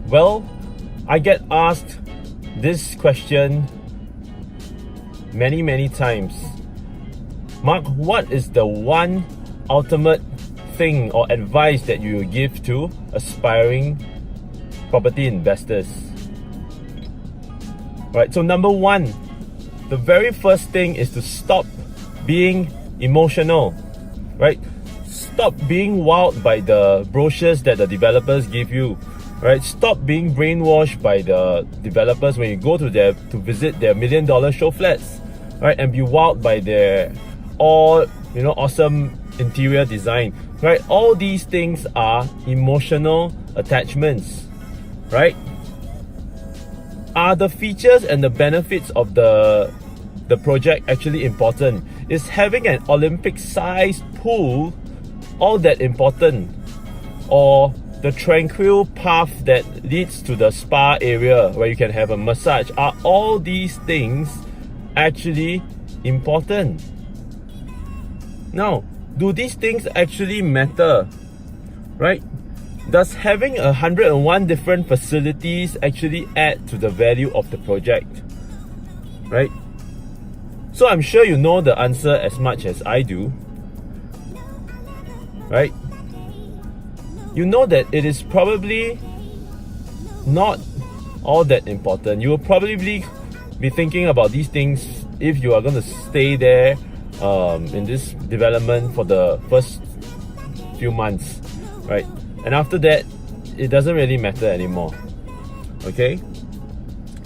Well, I get asked this question many times. Mark, what is the one ultimate thing or advice that you will give to aspiring property investors? Right, so number one, the very first thing is to stop being emotional, right? Stop being wowed by the brochures that the developers give you, right? Stop being brainwashed by the developers when you go to visit their $1 million show flats, right? And be wowed by their awesome interior design, right? All these things are emotional attachments, right? Are the features and the benefits of the project actually important? Is having an Olympic-sized pool all that important? Or the tranquil path that leads to the spa area where you can have a massage? Are all these things actually important? Now, do these things actually matter? Right? Does having 101 different facilities actually add to the value of the project? Right? So I'm sure you know the answer as much as I do. Right? You know that it is probably not all that important. You will probably be thinking about these things if you are going to stay there in this development for the first few months, right? And after that, it doesn't really matter anymore. Okay?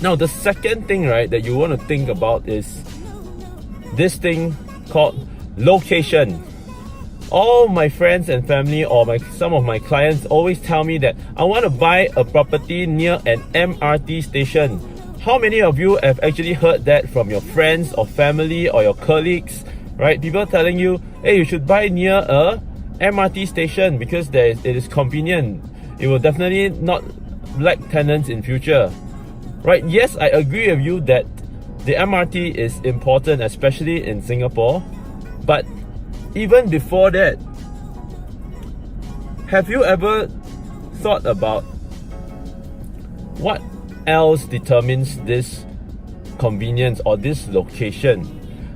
Now, the second thing, right, that you want to think about is this thing called location. All my friends and family or some of my clients always tell me that I want to buy a property near an MRT station. How many of you have actually heard that from your friends or family or your colleagues, right? People telling you, hey, you should buy near a MRT station because it is convenient. It will definitely not lack tenants in future, right? Yes, I agree with you that the MRT is important, especially in Singapore. But even before that, have you ever thought about what else determines this convenience or this location?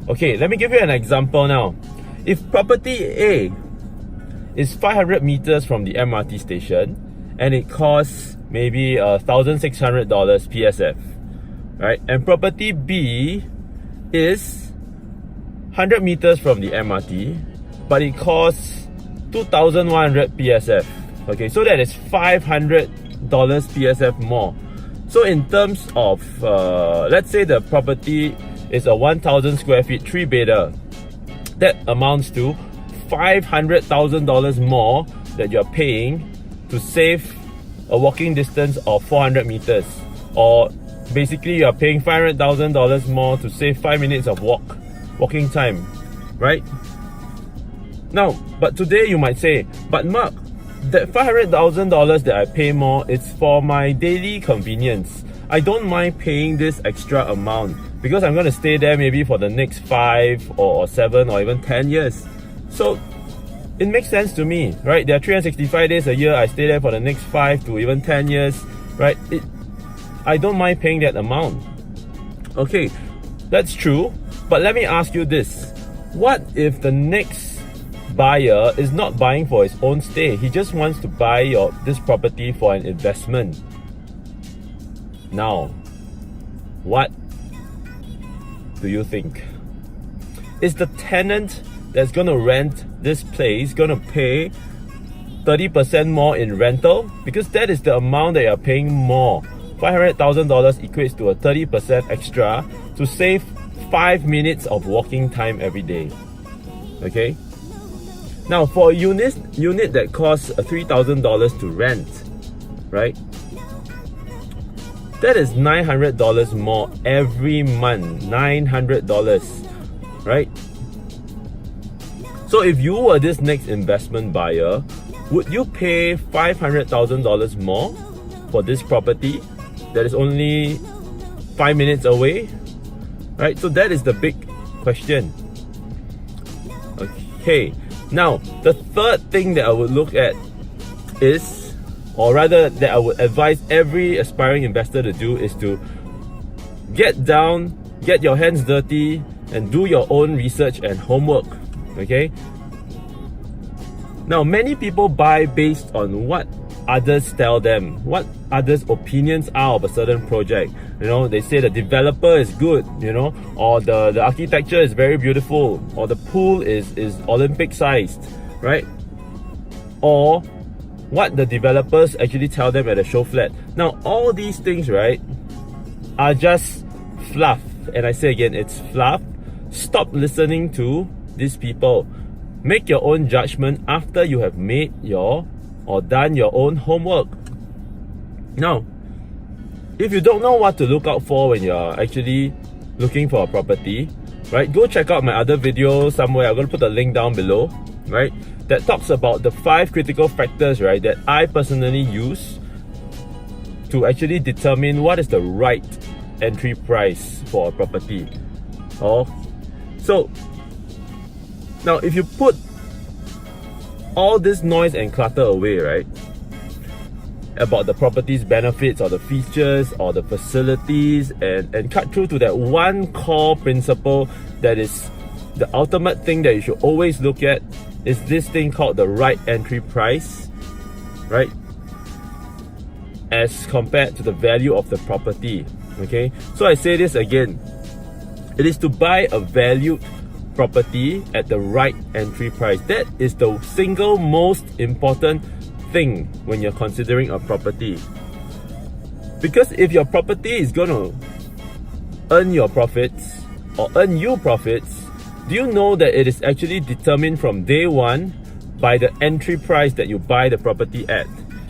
Okay, let me give you an example now. If property A is 500 meters from the MRT station and it costs maybe $1,600 PSF, right? And property B is 100 meters from the MRT, but it costs 2,100 PSF. Okay, so that is $500 PSF more. So in terms of, let's say the property is a 1,000 square feet 3-bedder, that amounts to $500,000 more that you're paying to save a walking distance of 400 meters. Or basically you're paying $500,000 more to save 5 minutes of walking time, right? Now, but today you might say, but Mark, that $500,000 that I pay more, it's for my daily convenience. I don't mind paying this extra amount because I'm going to stay there maybe for the next 5 or 7 or even 10 years. So it makes sense to me, right? There are 365 days a year. I stay there for the next 5 to even 10 years, right? I don't mind paying that amount. Okay, that's true. But let me ask you this. What if the next buyer is not buying for his own stay? He just wants to buy this property for an investment. Now, what do you think? Is the tenant that's going to rent this place going to pay 30% more in rental? Because that is the amount that you're paying more. $500,000 equates to a 30% extra to save 5 minutes of walking time every day. Okay? Now, for a unit that costs $3,000 to rent, right? That is $900 more every month. $900, right? So if you were this next investment buyer, would you pay $500,000 more for this property that is only 5 minutes away? Right? So that is the big question. Okay. Now, the third thing that I would look at is or rather that I would advise every aspiring investor to do, is to get down, get your hands dirty, and do your own research and homework. Okay? Now, many people buy based on what others tell them, what others' opinions are of a certain project. You know, they say the developer is good, you know, or the architecture is very beautiful, or the pool is Olympic sized, right? Or what the developers actually tell them at the show flat. Now, all these things, right, are just fluff. And I say again, it's fluff. Stop listening to these people. Make your own judgment after you have made your or done your own homework. Now, if you don't know what to look out for when you're actually looking for a property, right, go check out my other video somewhere. I'm going to put the link down below, right, that talks about the 5 critical factors, right, that I personally use to actually determine what is the right entry price for a property. So now if you put all this noise and clutter away, right, about the property's benefits or the features or the facilities, and cut through to that one core principle that is the ultimate thing that you should always look at, is this thing called the right entry price, right, as compared to the value of the property. Okay, so I say this again, it is to buy a valued property at the right entry price. That is the single most important thing when you're considering a property. Because if your property is going to earn your profits or earn you profits, do you know that it is actually determined from day one by the entry price that you buy the property at?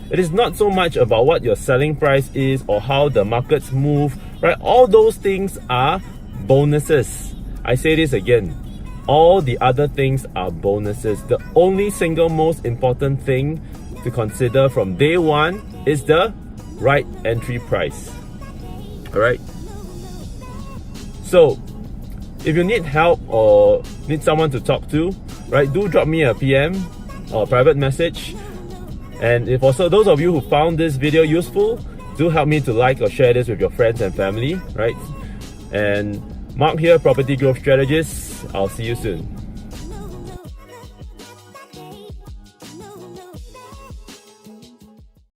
It is not so much about what your selling price is or how the markets move, right? All those things are bonuses. I say this again, all the other things are bonuses. The only single most important thing to consider from day one is the right entry price. Alright? So, if you need help or need someone to talk to, right, do drop me a PM or a private message. And if also those of you who found this video useful, do help me to like or share this with your friends and family, right? And Mark here, Property Growth Strategist. I'll see you soon.